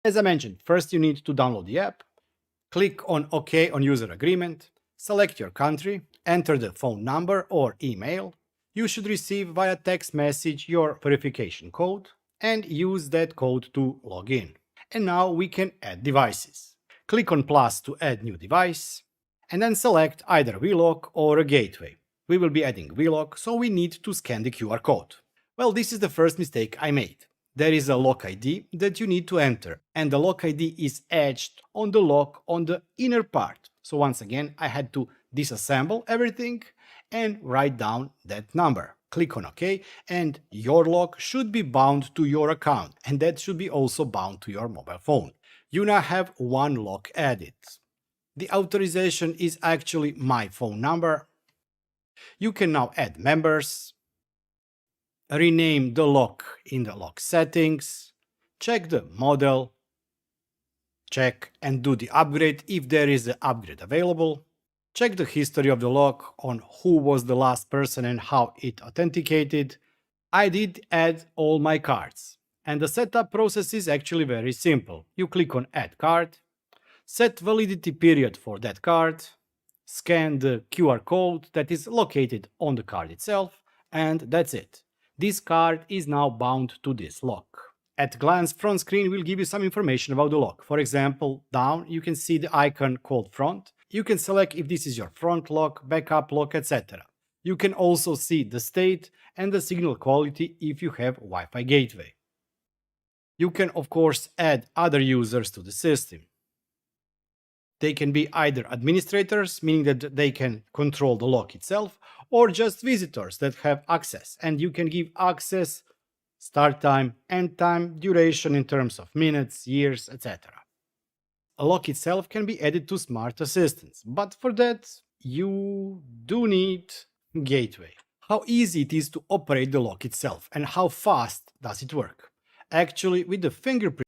As I mentioned, first you need to download the app, click on OK on user agreement, select your country, enter the phone number or email. You should receive via text message your verification code and use that code to log in. And now we can add devices. Click on plus to add new device and then select either WELOCK or a gateway. We will be adding WELOCK, so we need to scan the QR code. Well, this is the first mistake I made. There is a lock ID that you need to enter, and the lock ID is etched on the lock on the inner part. So once again, I had to disassemble everything and write down that number. Click on OK, and your lock should be bound to your account, and that should be also bound to your mobile phone. You now have one lock added. The authorization is actually my phone number. You can now add members, rename the lock in the lock settings, check the model, check and do the upgrade if there is an upgrade available, check the history of the lock on who was the last person and how it authenticated. I did add all my cards, and the setup process is actually very simple. You click on Add Card, set validity period for that card, scan the QR code that is located on the card itself, and that's it. This card is now bound to this lock. At glance, front screen will give you some information about the lock. For example, down you can see the icon called front. You can select if this is your front lock, backup lock, etc. You can also see the state and the signal quality if you have Wi-Fi gateway. You can of course add other users to the system. They can be either administrators, meaning that they can control the lock itself, or just visitors that have access, and you can give access, start time, end time, duration in terms of minutes, years, etc. A lock itself can be added to smart assistants, but for that you do need gateway. How easy it is to operate the lock itself and how fast does it work? Actually, with the fingerprint